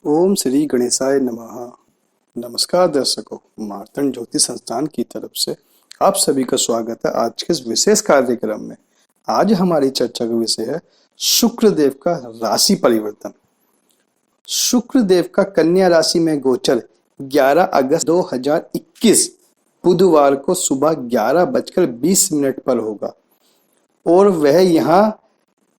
ओम श्री गणेशाय नमः। नमस्कार दर्शकों, मार्तंड ज्योति संस्थान की तरफ से आप सभी का स्वागत है आज के इस विशेष कार्यक्रम में। आज हमारी चर्चा का विषय है शुक्र देव का राशि परिवर्तन। शुक्र देव का कन्या राशि में गोचर 11 अगस्त 2021 बुधवार को सुबह 11:20 पर होगा और वह यहाँ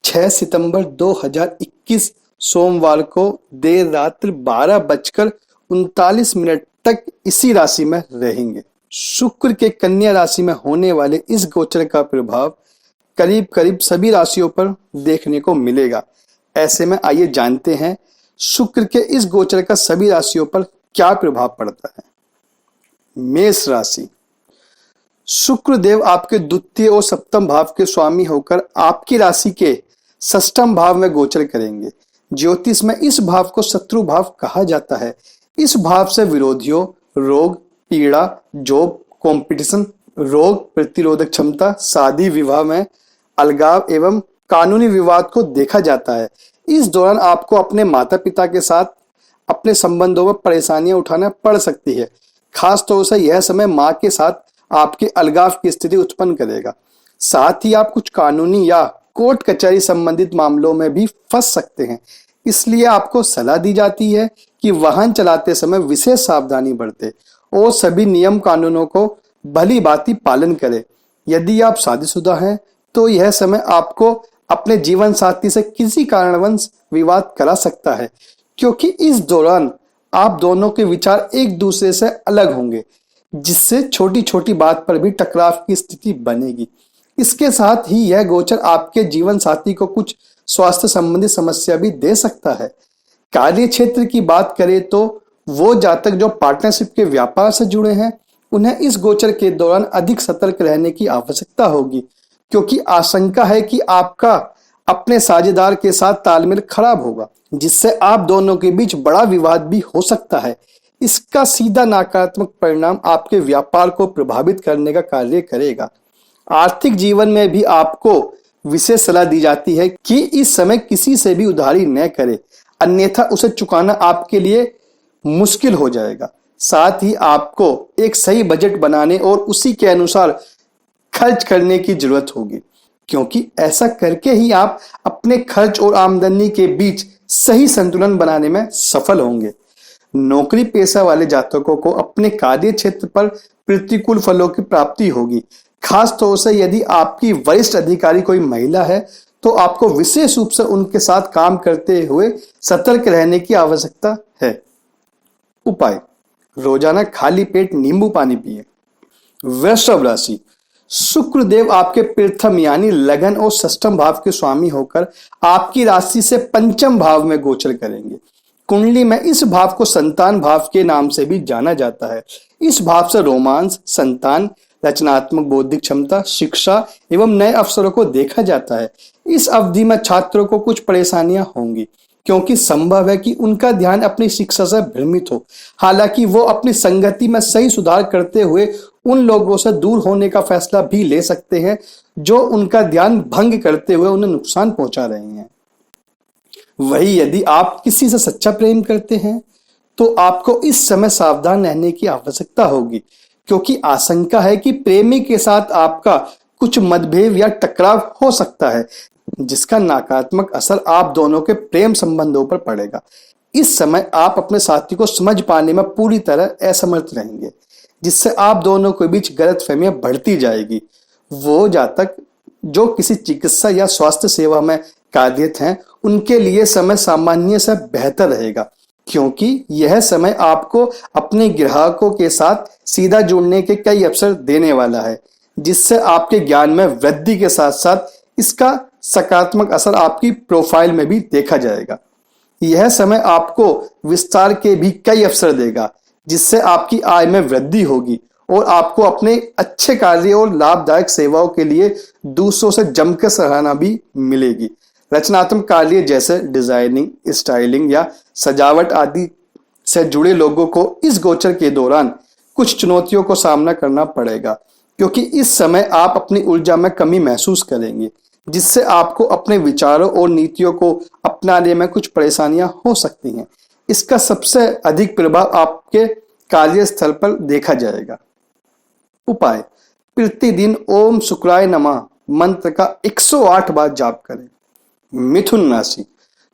6 सितंबर 2021 सोमवार को देर रात्रि 12:39 तक इसी राशि में रहेंगे। शुक्र के कन्या राशि में होने वाले इस गोचर का प्रभाव करीब करीब सभी राशियों पर देखने को मिलेगा। ऐसे में आइए जानते हैं शुक्र के इस गोचर का सभी राशियों पर क्या प्रभाव पड़ता है। मेष राशि। शुक्र देव आपके द्वितीय और सप्तम भाव के स्वामी होकर आपकी राशि के षष्ठम भाव में गोचर करेंगे। ज्योतिष में इस भाव को शत्रु भाव कहा जाता है। इस भाव से विरोधियों, रोग, पीड़ा, जॉब, कंपटीशन, रोग प्रतिरोधक क्षमता, शादी विवाह में अलगाव एवं कानूनी विवाद को देखा जाता है। इस दौरान आपको अपने माता पिता के साथ अपने संबंधों में परेशानियां उठाना पड़ सकती है। खास तौर से यह समय मां के साथ आपके अलगाव की स्थिति उत्पन्न करेगा। साथ ही आप कुछ कानूनी या कोर्ट कचहरी संबंधित मामलों में भी फंस सकते हैं। इसलिए आपको सलाह दी जाती है कि वाहन चलाते समय विशेष सावधानी बरतें और सभी नियम कानूनों को भली भांति पालन करें। यदि आप शादीशुदा हैं तो यह समय आपको अपने जीवन साथी से किसी कारणवश विवाद करा सकता है, क्योंकि इस दौरान आप दोनों के विचार एक दूसरे से अलग होंगे, जिससे छोटी छोटी बात पर भी टकराव की स्थिति बनेगी। इसके साथ ही यह गोचर आपके जीवन साथी को कुछ स्वास्थ्य संबंधी समस्या भी दे सकता है। कार्य क्षेत्र की बात करें तो वो जातक जो पार्टनरशिप के व्यापार से जुड़े हैं उन्हें इस गोचर के दौरान अधिक सतर्क रहने की आवश्यकता होगी, क्योंकि आशंका है कि आपका अपने साझेदार के साथ तालमेल खराब होगा, जिससे आप दोनों के बीच बड़ा विवाद भी हो सकता है। इसका सीधा नकारात्मक परिणाम आपके व्यापार को प्रभावित करने का कार्य करेगा। आर्थिक जीवन में भी आपको विशेष सलाह दी जाती है कि इस समय किसी से भी उधारी न करें, अन्यथा उसे चुकाना आपके लिए मुश्किल हो जाएगा। साथ ही आपको एक सही बजट बनाने और उसी के अनुसार खर्च करने की जरूरत होगी, क्योंकि ऐसा करके ही आप अपने खर्च और आमदनी के बीच सही संतुलन बनाने में सफल होंगे। नौकरी पेशा वाले जातकों को अपने कार्य क्षेत्र पर प्रतिकूल फलों की प्राप्ति होगी। खास तौर से यदि आपकी वरिष्ठ अधिकारी कोई महिला है तो आपको विशेष रूप से उनके साथ काम करते हुए सतर्क रहने की आवश्यकता है। उपाय: रोजाना खाली पेट नींबू पानी पिए। वृषभ राशि। शुक्र देव आपके प्रथम यानी लगन और षष्ठम भाव के स्वामी होकर आपकी राशि से पंचम भाव में गोचर करेंगे। कुंडली में इस भाव को संतान भाव के नाम से भी जाना जाता है। इस भाव से रोमांस, संतान, रचनात्मक बौद्धिक क्षमता, शिक्षा एवं नए अवसरों को देखा जाता है। इस अवधि में छात्रों को कुछ परेशानियां होंगी, क्योंकि संभव है कि उनका ध्यान अपनी शिक्षा से भ्रमित हो। हालांकि वो अपनी संगति में सही सुधार करते हुए उन लोगों से दूर होने का फैसला भी ले सकते हैं जो उनका ध्यान भंग करते हुए उन्हें नुकसान पहुंचा रहे हैं। वही यदि आप किसी से सच्चा प्रेम करते हैं तो आपको इस समय सावधान रहने की आवश्यकता होगी, क्योंकि आशंका है कि प्रेमी के साथ आपका कुछ मतभेद या टकराव हो सकता है, जिसका नकारात्मक असर आप दोनों के प्रेम संबंधों पर पड़ेगा। इस समय आप अपने साथी को समझ पाने में पूरी तरह असमर्थ रहेंगे, जिससे आप दोनों के बीच गलतफहमियां बढ़ती जाएगी। वो जातक जो किसी चिकित्सा या स्वास्थ्य सेवा में कार्यरत हैं उनके लिए समय सामान्य से बेहतर रहेगा, क्योंकि यह समय आपको अपने ग्राहकों के साथ सीधा जुड़ने के कई अवसर देने वाला है, जिससे आपके ज्ञान में वृद्धि के साथ साथ इसका सकारात्मक असर आपकी प्रोफाइल में भी देखा जाएगा। यह समय आपको विस्तार के भी कई अवसर देगा, जिससे आपकी आय में वृद्धि होगी और आपको अपने अच्छे कार्य और लाभदायक सेवाओं के लिए दूसरों से जमकर सराहना भी मिलेगी। रचनात्मक कार्य जैसे डिजाइनिंग, स्टाइलिंग या सजावट आदि से जुड़े लोगों को इस गोचर के दौरान कुछ चुनौतियों को सामना करना पड़ेगा, क्योंकि इस समय आप अपनी ऊर्जा में कमी महसूस करेंगे, जिससे आपको अपने विचारों और नीतियों को अपनाने में कुछ परेशानियां हो सकती हैं। इसका सबसे अधिक प्रभाव आपके कार्यस्थल पर देखा जाएगा। उपाय, प्रतिदिन ओम शुक्राय नमः मंत्र का 108 बार जाप करें। मिथुन राशि,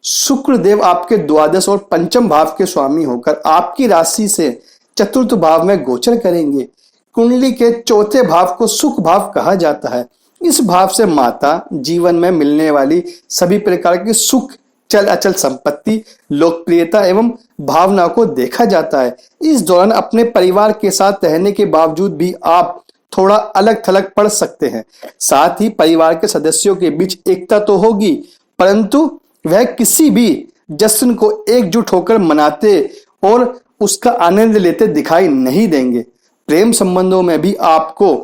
शुक्र देव आपके द्वादश और पंचम भाव के स्वामी होकर आपकी राशि से चतुर्थ भाव में गोचर करेंगे। कुंडली के चौथे भाव को सुख भाव कहा जाता है। इस भाव से माता, जीवन में मिलने वाली सभी प्रकार की सुख, चल अचल संपत्ति, लोकप्रियता एवं भावना को देखा जाता है। इस दौरान अपने परिवार के साथ रहने के बावजूद भी आप थोड़ा अलग थलग पड़ सकते हैं। साथ ही परिवार के सदस्यों के बीच एकता तो होगी, परंतु वह किसी भी जश्न को एकजुट होकर मनाते और उसका आनंद लेते दिखाई नहीं देंगे। प्रेम संबंधों में भी आपको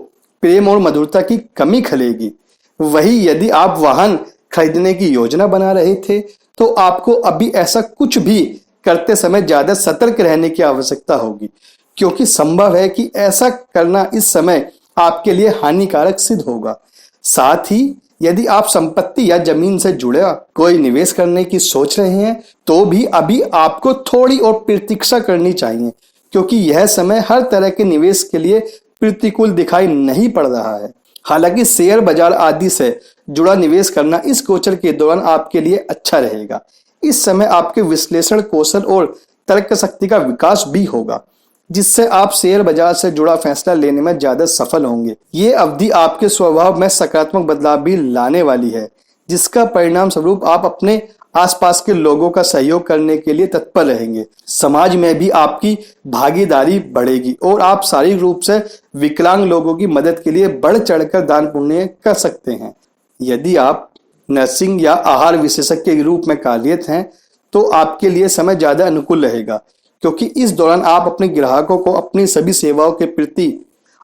प्रेम और मधुरता की कमी खलेगी। वही यदि आप वाहन खरीदने की योजना बना रहे थे तो आपको अभी ऐसा कुछ भी करते समय ज्यादा सतर्क रहने की आवश्यकता होगी, क्योंकि संभव है कि ऐसा करना इस समय आपके लिए हानिकारक सिद्ध होगा। साथ ही यदि आप संपत्ति या जमीन से जुड़े कोई निवेश करने की सोच रहे हैं तो भी अभी आपको थोड़ी और प्रतीक्षा करनी चाहिए, क्योंकि यह समय हर तरह के निवेश के लिए प्रतिकूल दिखाई नहीं पड़ रहा है। हालांकि शेयर बाजार आदि से जुड़ा निवेश करना इस गोचर के दौरान आपके लिए अच्छा रहेगा। इस समय आपके विश्लेषण कौशल और तर्क शक्ति का विकास भी होगा, जिससे आप शेयर बाजार से जुड़ा फैसला लेने में ज्यादा सफल होंगे। ये अवधि आपके स्वभाव में सकारात्मक बदलाव भी लाने वाली है, जिसका परिणाम स्वरूप आप अपने आसपास के लोगों का सहयोग करने के लिए तत्पर रहेंगे। समाज में भी आपकी भागीदारी बढ़ेगी और आप शारीरिक रूप से विकलांग लोगों की मदद के लिए बढ़ चढ़कर दान पुण्य कर सकते हैं। यदि आप नर्सिंग या आहार विशेषज्ञ के रूप में कार्यरत हैं तो आपके लिए समय ज्यादा अनुकूल रहेगा, क्योंकि इस दौरान आप अपने ग्राहकों को अपनी सभी सेवाओं के प्रति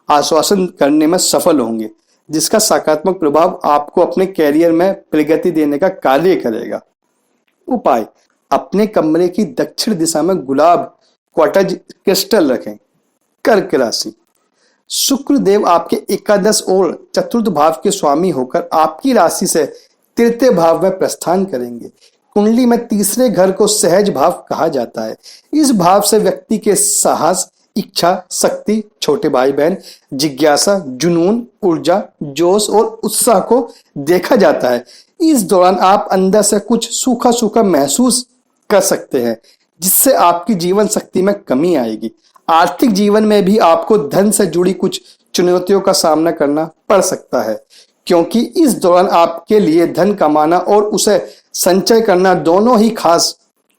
आश्वासन करने में सफल होंगे, जिसका सकारात्मक प्रभाव आपको अपने कैरियर में प्रगति देने का कार्य करेगा। उपाय, अपने कमरे की दक्षिण दिशा में गुलाब क्वार्ट्ज क्रिस्टल रखें। कर्क राशि, शुक्र देव आपके एकादश और चतुर्थ भाव के स्वामी होकर आपकी राशि से तृतीय भाव में प्रस्थान करेंगे। कुंडली में तीसरे घर को सहज भाव कहा जाता है। इस भाव से व्यक्ति के साहस, इच्छा शक्ति, छोटे भाई बहन, जिज्ञासा, जुनून, ऊर्जा, जोश और उत्साह को देखा जाता है। इस दौरान आप अंदर से कुछ सूखा सूखा महसूस कर सकते हैं, जिससे आपकी जीवन शक्ति में कमी आएगी। आर्थिक जीवन में भी आपको धन से जुड़ी कुछ चुनौतियों का सामना करना पड़ सकता है, क्योंकि इस दौरान आपके लिए धन कमाना और उसे संचय करना दोनों ही खास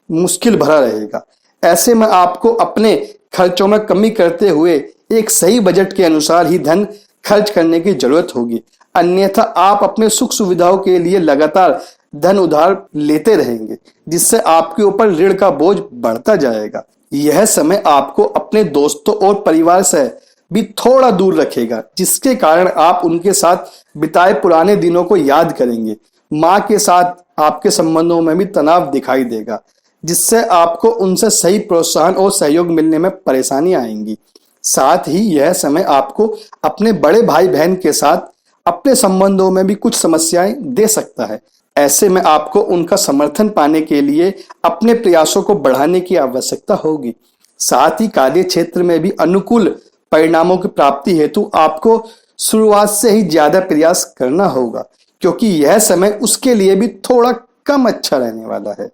मुश्किल भरा रहेगा। ऐसे में आपको अपने खर्चों में कमी करते हुए एक सही बजट के अनुसार ही धन खर्च करने की जरूरत होगी, अन्यथा आप अपने सुख सुविधाओं के लिए लगातार धन उधार लेते रहेंगे, जिससे आपके ऊपर ऋण का बोझ बढ़ता जाएगा। यह समय आपको अपने दोस्तों और परिवार से भी थोड़ा दूर रखेगा, जिसके कारण आप उनके साथ बिताए पुराने दिनों को याद करेंगे। माँ के साथ आपके संबंधों में भी तनाव दिखाई देगा, जिससे आपको उनसे सही प्रोत्साहन और सहयोग मिलने में परेशानी आएंगी। साथ ही यह समय आपको अपने बड़े भाई बहन के साथ अपने संबंधों में भी कुछ समस्याएं दे सकता है। ऐसे में आपको उनका समर्थन पाने के लिए अपने प्रयासों को बढ़ाने की आवश्यकता होगी। साथ ही कार्य क्षेत्र में भी अनुकूल परिणामों की प्राप्ति हेतु आपको शुरुआत से ही ज्यादा प्रयास करना होगा, क्योंकि यह समय उसके लिए भी थोड़ा कम अच्छा रहने वाला है।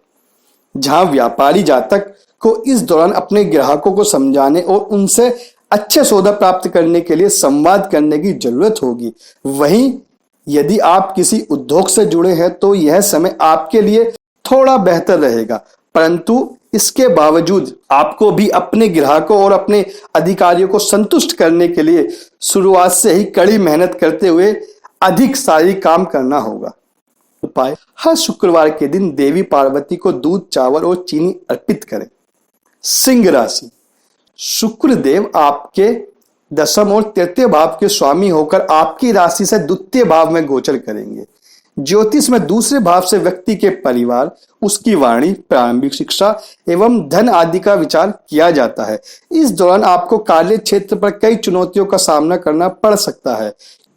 जहां व्यापारी जातक को इस दौरान अपने ग्राहकों को समझाने और उनसे अच्छे सौदा प्राप्त करने के लिए संवाद करने की जरूरत होगी। वहीं यदि आप किसी उद्योग से जुड़े हैं तो यह समय आपके लिए थोड़ा बेहतर रहेगा, परंतु इसके बावजूद आपको भी अपने ग्राहकों और अपने अधिकारियों को संतुष्ट करने के लिए शुरुआत से ही कड़ी मेहनत करते हुए अधिक शारीरिक काम करना होगा। उपाय, हर शुक्रवार के दिन देवी पार्वती को दूध, चावल और चीनी अर्पित करें। सिंह राशि, शुक्र देव आपके दशम और तृतीय भाव के स्वामी होकर आपकी राशि से द्वितीय भाव में गोचर करेंगे। ज्योतिष में दूसरे भाव से व्यक्ति के परिवार, उसकी वाणी, प्रारंभिक शिक्षा एवं धन आदि का विचार किया जाता है। इस दौरान आपको कार्य क्षेत्र पर कई चुनौतियों का सामना करना पड़ सकता है,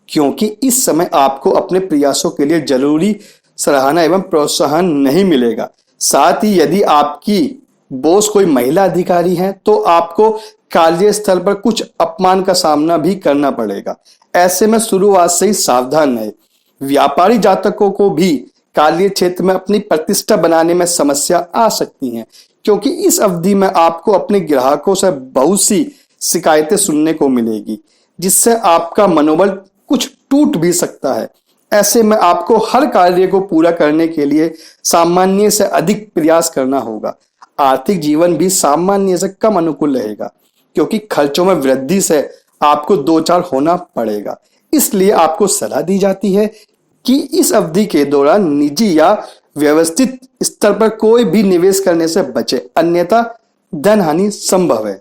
क्योंकि इस समय आपको अपने प्रयासों के लिए जरूरी सराहना एवं प्रोत्साहन नहीं मिलेगा। साथ ही यदि आपकी बॉस कोई महिला अधिकारी है तो आपको कार्यस्थल पर कुछ अपमान का सामना भी करना पड़ेगा। ऐसे में शुरुआत से ही सावधान रहे। व्यापारी जातकों को भी कार्य क्षेत्र में अपनी प्रतिष्ठा बनाने में समस्या आ सकती है, क्योंकि इस अवधि में आपको अपने ग्राहकों से बहुत सी शिकायतें सुनने को मिलेगी, जिससे आपका मनोबल कुछ टूट भी सकता है। ऐसे में आपको हर कार्य को पूरा करने के लिए सामान्य से अधिक प्रयास करना होगा। आर्थिक जीवन भी सामान्य से कम अनुकूल रहेगा, क्योंकि खर्चों में वृद्धि से आपको दो चार होना पड़ेगा। इसलिए आपको सलाह दी जाती है कि इस अवधि के दौरान निजी या व्यवस्थित स्तर पर कोई भी निवेश करने से बचे, अन्यथा धन हानि संभव है।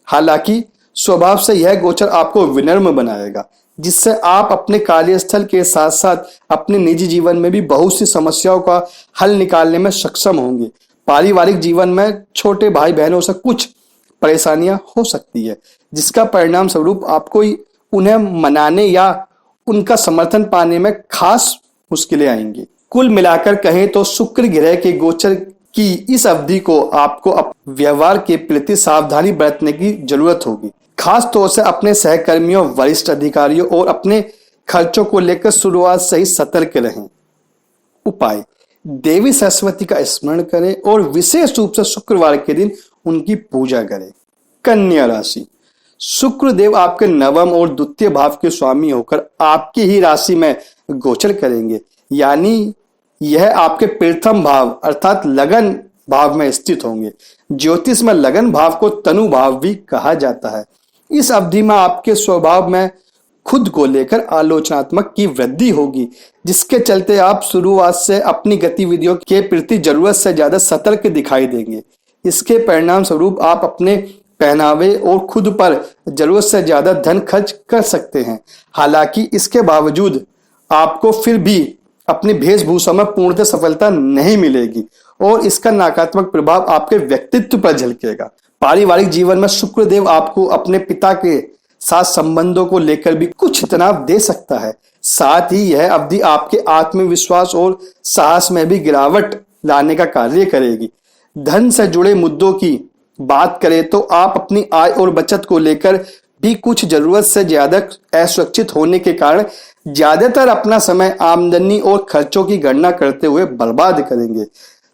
हालांकि स्वभाव से यह गोचर आपको विनम्र बनाएगा, जिससे आप अपने कार्यस्थल के साथ साथ अपने निजी जीवन में भी बहुत सी समस्याओं का हल निकालने में सक्षम होंगे। पारिवारिक जीवन में छोटे भाई बहनों से कुछ परेशानियां हो सकती है, जिसका परिणाम स्वरूप आपको उन्हें मनाने या उनका समर्थन पाने में खास मुश्किलें आएंगी। कुल मिलाकर कहें तो शुक्र ग्रह के गोचर की इस अवधि को आपको व्यवहार के प्रति सावधानी बरतने की जरूरत होगी। खास तौर से अपने सहकर्मियों, वरिष्ठ अधिकारियों और अपने खर्चों को लेकर शुरुआत से ही सतर्क रहें। उपाय: देवी सरस्वती का स्मरण करें और विशेष रूप से शुक्रवार के दिन उनकी पूजा करें। कन्या राशि: शुक्र देव आपके नवम और द्वितीय भाव के स्वामी होकर आपकी ही राशि में गोचर करेंगे, यानी यह आपके प्रथम भाव अर्थात लगन भाव में स्थित होंगे। ज्योतिष में लगन भाव को तनु भाव भी कहा जाता है। इस अवधि में आपके स्वभाव में खुद को लेकर आलोचनात्मक की वृद्धि होगी, जिसके चलते आप शुरुआत से अपनी गतिविधियों के प्रति जरूरत से ज्यादा सतर्क दिखाई देंगे। इसके परिणाम स्वरूप आप अपने पहनावे और खुद पर जरूरत से ज्यादा धन खर्च कर सकते हैं। हालांकि इसके बावजूद आपको फिर भी अपनी वेशभूषा में पूर्णतः सफलता नहीं मिलेगी और इसका नकारात्मक प्रभाव आपके व्यक्तित्व पर झलकेगा। पारिवारिक जीवन में शुक्र देव आपको अपने पिता के साथ संबंधों को लेकर भी कुछ तनाव दे सकता है। साथ ही यह अवधि आपके आत्मविश्वास और साहस में भी गिरावट लाने का कार्य करेगी। धन से जुड़े मुद्दों की बात करें तो आप अपनी आय और बचत को लेकर भी कुछ जरूरत से ज्यादा असुरक्षित होने के कारण ज्यादातर अपना समय आमदनी और खर्चों की गणना करते हुए बर्बाद करेंगे।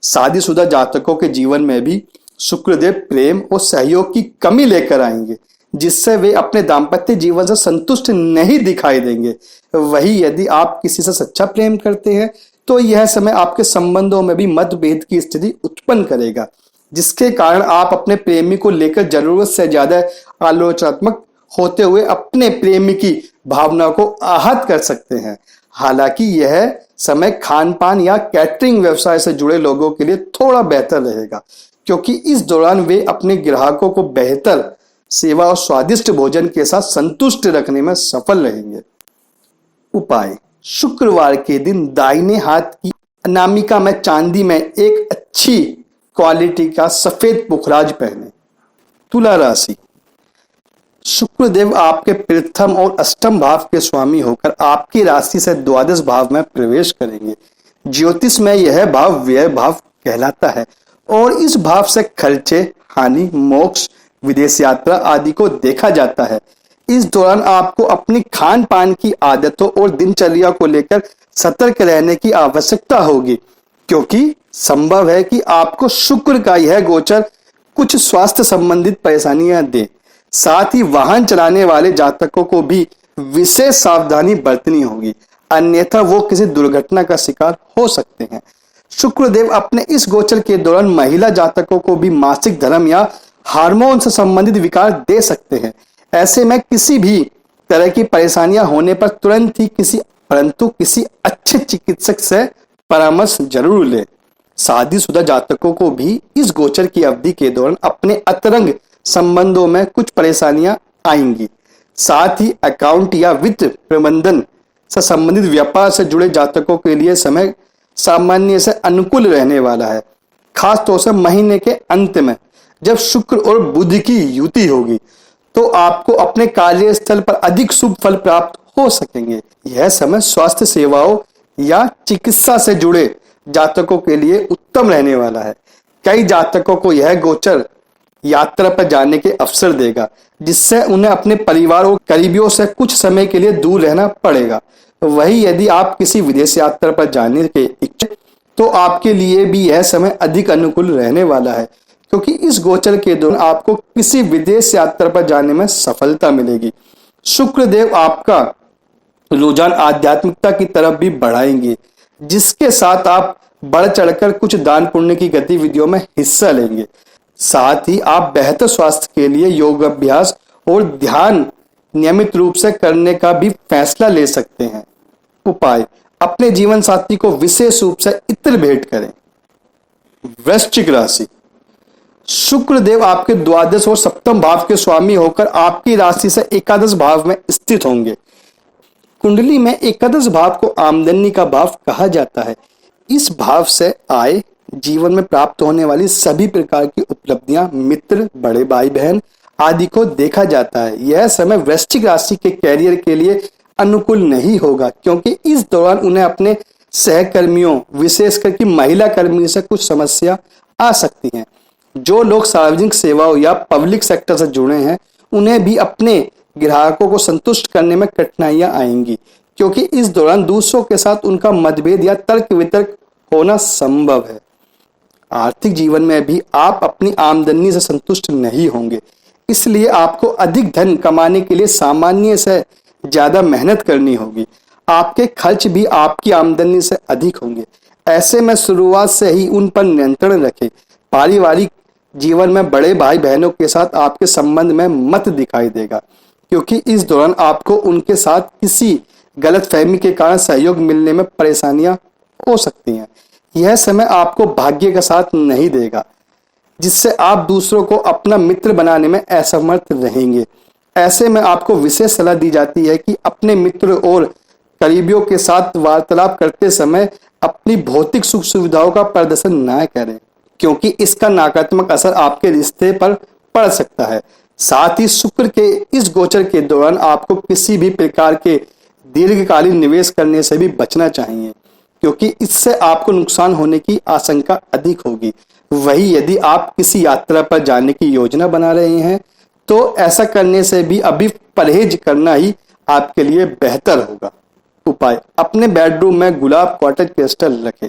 शादीशुदा जातकों के जीवन में भी शुक्रदेव प्रेम और सहयोग की कमी लेकर आएंगे, जिससे वे अपने दाम्पत्य जीवन से संतुष्ट नहीं दिखाई देंगे। वही यदि आप किसी से सच्चा प्रेम करते हैं तो यह समय आपके संबंधों में भी मतभेद की स्थिति उत्पन्न करेगा, जिसके कारण आप अपने प्रेमी को लेकर जरूरत से ज्यादा आलोचनात्मक होते हुए अपने प्रेमी की भावनाओं को आहत कर सकते हैं। हालांकि यह समय खान पान या कैटरिंग व्यवसाय से जुड़े लोगों के लिए थोड़ा बेहतर रहेगा, क्योंकि इस दौरान वे अपने ग्राहकों को बेहतर सेवा और स्वादिष्ट भोजन के साथ संतुष्ट रखने में सफल रहेंगे। उपाय: शुक्रवार के दिन दाहिने हाथ की अनामिका में चांदी में एक अच्छी क्वालिटी का सफेद पुखराज पहने। तुला राशि: शुक्रदेव आपके प्रथम और अष्टम भाव के स्वामी होकर आपकी राशि से द्वादश भाव में प्रवेश करेंगे। ज्योतिष में यह भाव व्यय भाव कहलाता है और इस भाव से खर्चे, हानि, मोक्ष, विदेश यात्रा आदि को देखा जाता है। इस दौरान आपको अपनी खान पान की आदतों और दिनचर्या को लेकर सतर्क रहने की आवश्यकता होगी, क्योंकि संभव है कि आपको शुक्र का यह गोचर कुछ स्वास्थ्य संबंधित परेशानियां दे। साथ ही वाहन चलाने वाले जातकों को भी विशेष सावधानी बरतनी होगी, अन्यथा वो किसी दुर्घटना का शिकार हो सकते हैं। शुक्रदेव अपने इस गोचर के दौरान महिला जातकों को भी मासिक धर्म या हार्मोन से संबंधित विकार दे सकते हैं। ऐसे में किसी भी तरह की परेशानियां होने पर तुरंत ही किसी अच्छे चिकित्सक से परामर्श जरूर ले। शादीशुदा जातकों को भी इस गोचर की अवधि के दौरान अपने अंतरंग संबंधों में कुछ परेशानियां आएंगी। साथ ही अकाउंट या वित्त प्रबंधन से संबंधित व्यापार से जुड़े जातकों के लिए समय सामान्य से अनुकूल रहने वाला है। खास तौर से महीने के अंत में जब शुक्र और बुध की युति होगी तो आपको अपने कार्यस्थल पर अधिक शुभ फल प्राप्त हो सकेंगे। यह समय स्वास्थ्य सेवाओं या चिकित्सा से जुड़े जातकों के लिए उत्तम रहने वाला है। कई जातकों को यह गोचर यात्रा पर जाने के अवसर देगा, जिससे उन्हें अपने परिवार और करीबियों से कुछ समय के लिए दूर रहना पड़ेगा। वही यदि आप किसी विदेश यात्रा पर जाने के इच्छुक, तो आपके लिए भी यह समय अधिक अनुकूल रहने वाला है, क्योंकि इस गोचर के दौरान आपको किसी विदेश यात्रा पर जाने में सफलता मिलेगी। शुक्र देव आपका रुझान आध्यात्मिकता की तरफ भी बढ़ाएंगे, जिसके साथ आप बढ़ चढ़कर कुछ दान पुण्य की गतिविधियों में हिस्सा लेंगे। साथ ही आप बेहतर स्वास्थ्य के लिए योग अभ्यास और ध्यान नियमित रूप से करने का भी फैसला ले सकते हैं। उपाय: अपने जीवन साथी को विशेष रूप से इत्र भेंट करें। वृश्चिक राशि, शुक्र देव आपके द्वादश और सप्तम भाव के स्वामी होकर आपकी राशि से एकादश भाव में स्थित होंगे। कुंडली में एकादश भाव को आमदनी का भाव कहा जाता है। इस भाव से आय, जीवन में प्राप्त होने वाली सभी प्रकार की उपलब्धियां, मित्र, बड़े भाई बहन आदि को देखा जाता है। यह समय वृश्चिक राशि के कैरियर के लिए अनुकूल नहीं होगा, क्योंकि इस दौरान उन्हें अपने सहकर्मियों, विशेषकर कि महिला कर्मी से कुछ समस्या आ सकती हैं। जो लोग सार्वजनिक सेवाओं या पब्लिक सेक्टर से जुड़े हैं, उन्हें भी अपने ग्राहकों को संतुष्ट करने में कठिनाइयां आएंगी, क्योंकि इस दौरान दूसरों के साथ उनका मतभेद या तर्क वितर्क होना संभव है। आर्थिक जीवन में भी आप अपनी आमदनी से संतुष्ट नहीं होंगे, इसलिए आपको अधिक धन कमाने के लिए सामान्य से ज्यादा मेहनत करनी होगी। आपके खर्च भी आपकी आमदनी से अधिक होंगे। ऐसे में शुरुआत से ही उन पर नियंत्रण रखें। पारिवारिक जीवन में बड़े भाई बहनों के साथ आपके संबंध में मत दिखाई देगा, क्योंकि इस दौरान आपको उनके साथ किसी गलतफहमी के कारण सहयोग मिलने में परेशानियां हो सकती हैं। यह समय आपको भाग्य का साथ नहीं देगा, जिससे आप दूसरों को अपना मित्र बनाने में असमर्थ रहेंगे। ऐसे में आपको विशेष सलाह दी जाती है कि अपने मित्र और करीबियों के साथ वार्तालाप करते समय अपनी भौतिक सुख सुविधाओं का प्रदर्शन न करें, क्योंकि इसका नकारात्मक असर आपके रिश्ते पर पड़ सकता है। साथ ही शुक्र के इस गोचर के दौरान आपको किसी भी प्रकार के दीर्घकालीन निवेश करने से भी बचना चाहिए, क्योंकि इससे आपको नुकसान होने की आशंका अधिक होगी। वही यदि आप किसी यात्रा पर जाने की योजना बना रहे हैं, तो ऐसा करने से भी अभी परहेज करना ही आपके लिए बेहतर होगा। उपाय: अपने बेडरूम में गुलाब क्वार्टज क्रिस्टल रखें।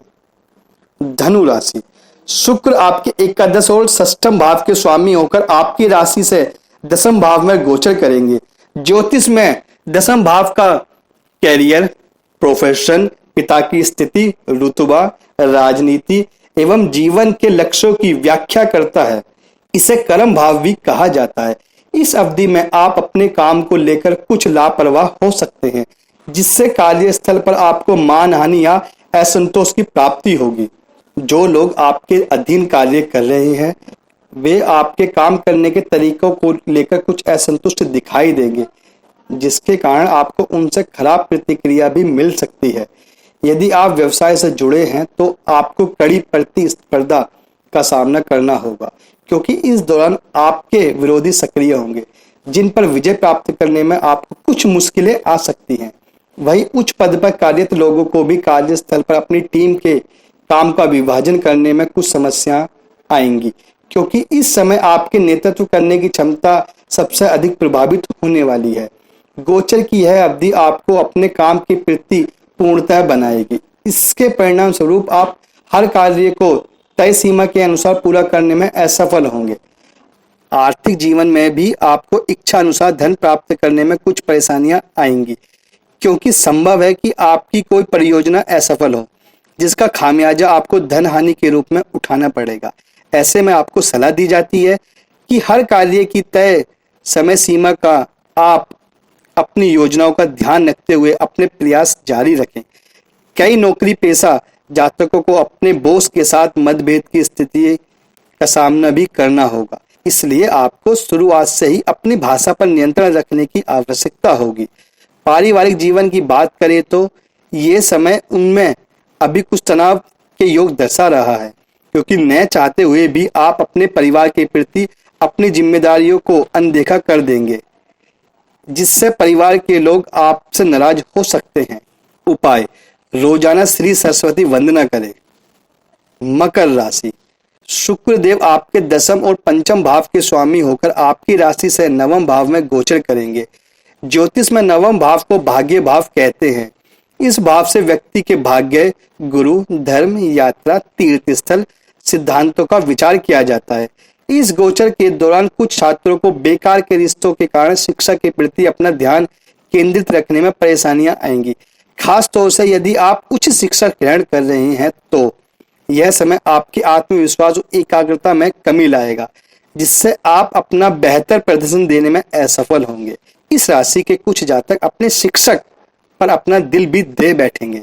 धनु राशि, शुक्र आपके एकादश और षष्ठम भाव के स्वामी होकर आपकी राशि से दसम भाव में गोचर करेंगे। ज्योतिष में दसम भाव का कैरियर, प्रोफेशन, पिता की स्थिति, रुतबा, राजनीति एवं जीवन के लक्ष्यों की व्याख्या करता है। इसे कर्म भाव भी कहा जाता है। इस अवधि में आप अपने काम को लेकर कुछ लापरवाह हो सकते हैं, जिससे कार्यस्थल पर आपको मानहानि या असंतोष की प्राप्ति होगी। जो लोग आपके अधीन कार्य कर रहे हैं, वे आपके काम करने के तरीकों को लेकर कुछ असंतुष्ट दिखाई देंगे, जिसके कारण आपको उनसे खराब प्रतिक्रिया भी मिल सकती है। यदि आप व्यवसाय से जुड़े हैं, तो आपको कड़ी प्रतिस्पर्धा का सामना करना होगा, क्योंकि इस दौरान आपके विरोधी सक्रिय होंगे, जिन पर विजय प्राप्त करने में आपको कुछ मुश्किलें आ सकती हैं। वही उच्च पद पर कार्यरत लोगों को भी कार्यस्थल पर अपनी टीम के काम का विभाजन करने में कुछ समस्या आएंगी, क्योंकि इस समय आपके नेतृत्व करने की क्षमता सबसे अधिक प्रभावित होने वाली है। गोचर की यह अवधि आपको अपने काम के प्रति पूर्णतः बनाएगी। इसके परिणाम स्वरूप आप हर कार्य को तय सीमा के अनुसार पूरा करने में असफल होंगे। आर्थिक जीवन में भी आपको इच्छा अनुसार धन प्राप्त करने में कुछ परेशानियां आएंगी, क्योंकि संभव है कि आपकी कोई परियोजना असफल हो, जिसका खामियाजा आपको धन हानि के रूप में उठाना पड़ेगा। ऐसे में आपको सलाह दी जाती है कि हर कार्य की तय समय सीमा का आप अपनी योजनाओं का ध्यान रखते हुए अपने प्रयास जारी रखें। कई नौकरी पेशा जातकों को अपने बॉस के साथ मतभेद की स्थिति का सामना भी करना होगा, इसलिए आपको शुरुआत से ही अपनी भाषा पर नियंत्रण रखने की आवश्यकता होगी। पारिवारिक जीवन की बात करें तो ये समय उनमें अभी कुछ तनाव के योग दर्शा रहा है, क्योंकि न चाहते हुए भी आप अपने परिवार के प्रति अपनी जिम्मेदारियों को अनदेखा कर देंगे, जिससे परिवार के लोग आपसे नाराज हो सकते हैं। उपाय: रोजाना श्री सरस्वती वंदना करें। मकर राशि, शुक्र देव आपके दसम और पंचम भाव के स्वामी होकर आपकी राशि से नवम भाव में गोचर करेंगे। ज्योतिष में नवम भाव को भाग्य भाव कहते हैं। इस भाव से व्यक्ति के भाग्य, गुरु, धर्म, यात्रा, तीर्थ स्थल, सिद्धांतों का विचार किया जाता है। इस गोचर के दौरान कुछ छात्रों को बेकार के रिश्तों के कारण शिक्षा के प्रति अपना ध्यान केंद्रित रखने में परेशानियां आएंगी। खास तौर से यदि आप उच्च शिक्षा ग्रहण कर रहे हैं तो यह समय आपके आत्मविश्वास और एकाग्रता में कमी लाएगा, जिससे आप अपना बेहतर प्रदर्शन देने में असफल होंगे। इस राशि के कुछ जातक अपने शिक्षक पर अपना दिल भी दे बैठेंगे,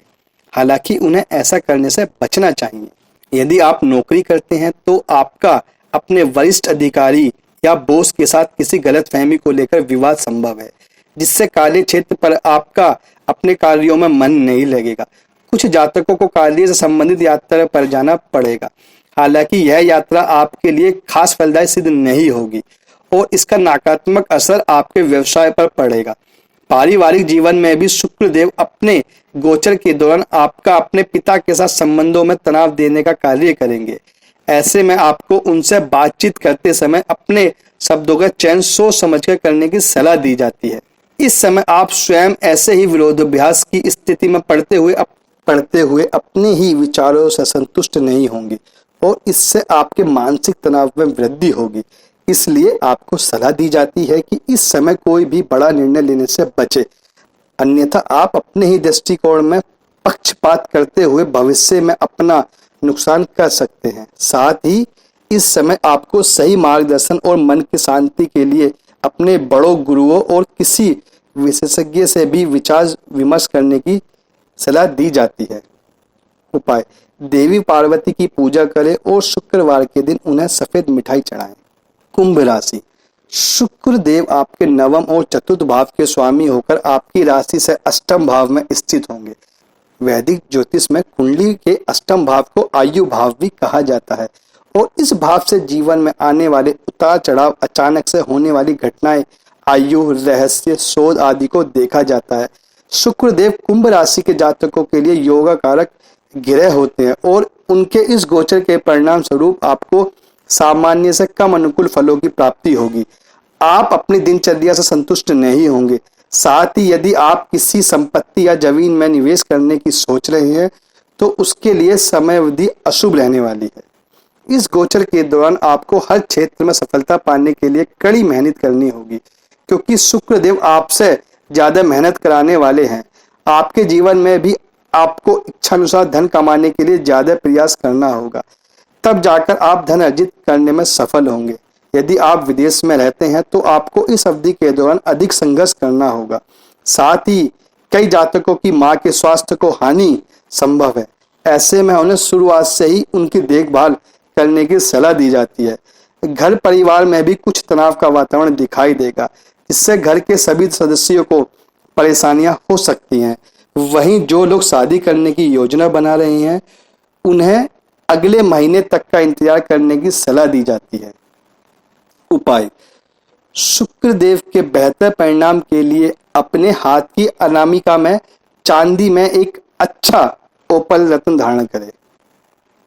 हालांकि उन्हें ऐसा करने से बचना चाहिए। यदि आप नौकरी करते हैं तो आपका अपने वरिष्ठ अधिकारी या बॉस के साथ किसी गलतफहमी को लेकर विवाद संभव है, जिससे कार्य क्षेत्र पर आपका अपने कार्यों में मन नहीं लगेगा। कुछ जातकों को कार्य से संबंधित यात्रा पर जाना पड़ेगा, हालांकि यह यात्रा आपके लिए खास फलदायी सिद्ध नहीं होगी और इसका नकारात्मक असर आपके व्यवसाय पर पड़ेगा। पारिवारिक जीवन में भी शुक्र देव अपने गोचर के दौरान आपका अपने पिता के साथ संबंधों में तनाव देने का कार्य करेंगे। ऐसे में आपको उनसे बातचीत करते समय अपने शब्दों का चयन सोच समझकर करने की सलाह दी जाती है। इस समय आप स्वयं ऐसे ही विरोधाभास की स्थिति में पड़ते हुए अपने ही विचारों से संतुष्ट नहीं होंगे और इससे आपके मानसिक तनाव में वृद्धि होगी। इसलिए आपको सलाह दी जाती है कि इस समय कोई भी बड़ा निर्णय लेने से बचे, अन्यथा आप अपने ही दृष्टिकोण में पक्षपात करते हुए भविष्य में अपना नुकसान कर सकते हैं। साथ ही इस समय आपको सही मार्गदर्शन और मन की शांति के लिए अपने बड़ों गुरुओं और किसी विशेषज्ञ से भी विचार विमर्श करने की सलाह दी जाती है। उपाय: देवी पार्वती की पूजा करें और शुक्रवार के दिन उन्हें सफेद मिठाई चढ़ाएं। कुंभ राशि: शुक्र देव आपके नवम और चतुर्थ भाव के स्वामी होकर आपकी राशि से अष्टम भाव में स्थित होंगे। वैदिक ज्योतिष में कुंडली के अष्टम भाव को आयु भाव भी कहा जाता है और इस भाव से जीवन में आने वाले उतार चढ़ाव, अचानक से होने वाली घटनाएं, आयु, रहस्य, शोध आदि को देखा जाता है। शुक्र देव कुंभ राशि के जातकों के लिए योगा कारक ग्रह होते हैं और उनके इस गोचर के परिणाम स्वरूप आपको सामान्य से कम अनुकूल फलों की प्राप्ति होगी। आप अपनी दिनचर्या से संतुष्ट नहीं होंगे। साथ ही यदि आप किसी संपत्ति या जमीन में निवेश करने की सोच रहे हैं तो उसके लिए समय अवधि अशुभ रहने वाली है। इस गोचर के दौरान आपको हर क्षेत्र में सफलता पाने के लिए कड़ी मेहनत करनी होगी, क्योंकि शुक्र देव आपसे ज्यादा मेहनत कराने वाले हैं। आपके जीवन में भी आपको इच्छानुसार धन कमाने के लिए ज्यादा प्रयास करना होगा, तब जाकर आप धन अर्जित करने में सफल होंगे। यदि आप विदेश में रहते हैं तो आपको इस अवधि के दौरान अधिक संघर्ष करना होगा। साथ ही कई जातकों की मां के स्वास्थ्य को हानि संभव है। ऐसे में उन्हें शुरुआत से ही उनकी देखभाल करने की सलाह दी जाती है। घर परिवार में भी कुछ तनाव का वातावरण दिखाई देगा, इससे घर के सभी सदस्यों को परेशानियां हो सकती हैं। वहीं जो लोग शादी करने की योजना बना रहे हैं उन्हें अगले महीने तक का इंतजार करने की सलाह दी जाती है। उपाय: शुक्र देव के बेहतर परिणाम के लिए अपने हाथ की अनामिका में चांदी में एक अच्छा ओपल रत्न धारण करें।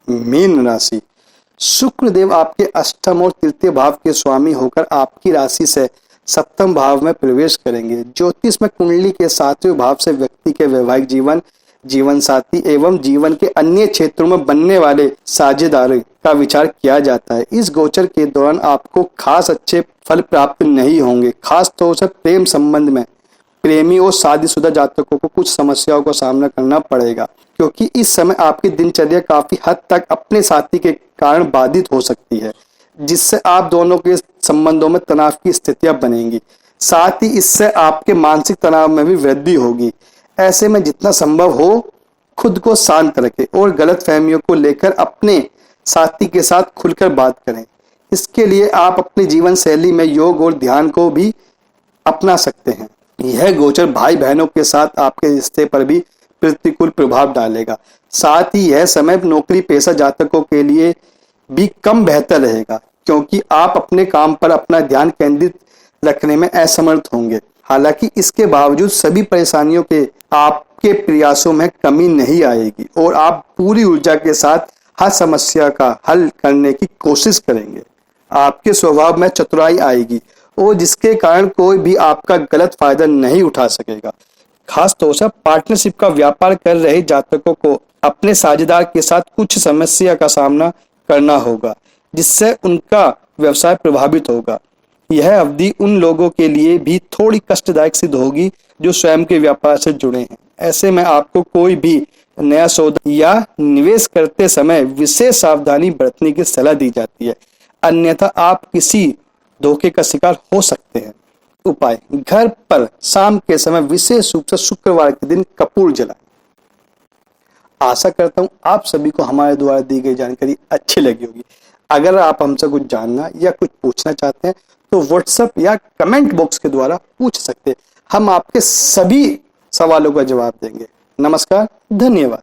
मीन राशि: शुक्र देव आपके अष्टम और तृतीय भाव के स्वामी होकर आपकी राशि से सप्तम भाव में प्रवेश करेंगे। ज्योतिष में कुंडली के सातवें भाव से व्यक्ति के वैवाहिक जीवन, जीवन साथी एवं जीवन के अन्य क्षेत्रों में बनने वाले साझेदारी का विचार किया जाता है। इस गोचर के दौरान आपको खास अच्छे फल प्राप्त नहीं होंगे। खास तौर से प्रेम संबंध में प्रेमी और शादीशुदा जातकों को कुछ समस्याओं का सामना करना पड़ेगा, क्योंकि इस समय आपकी दिनचर्या काफी हद तक अपने साथी के कारण बाधित हो सकती है, जिससे आप दोनों के संबंधों में तनाव की स्थितियां बनेंगी। साथ ही इससे आपके मानसिक तनाव में भी वृद्धि होगी। ऐसे में जितना संभव हो खुद को शांत रखें और गलत फहमियों को लेकर अपने साथी के साथ खुलकर बात करें। इसके लिए आप अपनी जीवन शैली में योग और ध्यान को भी अपना सकते हैं। यह गोचर भाई बहनों के साथ आपके रिश्ते पर भी प्रतिकूल प्रभाव डालेगा। साथ ही यह समय नौकरी पेशा जातकों के लिए भी कम बेहतर रहेगा, क्योंकि आप अपने काम पर अपना ध्यान केंद्रित रखने में असमर्थ होंगे। हालांकि इसके बावजूद सभी परेशानियों के आपके प्रयासों में कमी नहीं आएगी और आप पूरी ऊर्जा के साथ हर समस्या का हल करने की कोशिश करेंगे। आपके स्वभाव में चतुराई आएगी और जिसके कारण कोई भी आपका गलत फायदा नहीं उठा सकेगा। खास तौर से पार्टनरशिप का व्यापार कर रहे जातकों को अपने साझेदार के साथ कुछ समस्या का सामना करना होगा, जिससे उनका व्यवसाय प्रभावित होगा। यह अवधि उन लोगों के लिए भी थोड़ी कष्टदायक सिद्ध होगी जो स्वयं के व्यापार से जुड़े हैं। ऐसे में आपको कोई भी नया सौदा या निवेश करते समय विशेष सावधानी बरतने की सलाह दी जाती है, अन्यथा आप किसी धोखे का शिकार हो सकते हैं। उपाय: घर पर शाम के समय विशेष रूप से शुक्रवार के दिन कपूर जलाएं। आशा करता हूं आप सभी को हमारे द्वारा दी गई जानकारी अच्छी लगी होगी। अगर आप हमसे कुछ जानना या कुछ पूछना चाहते हैं तो व्हाट्सएप या कमेंट बॉक्स के द्वारा पूछ सकते हैं। हम आपके सभी सवालों का जवाब देंगे। नमस्कार, धन्यवाद।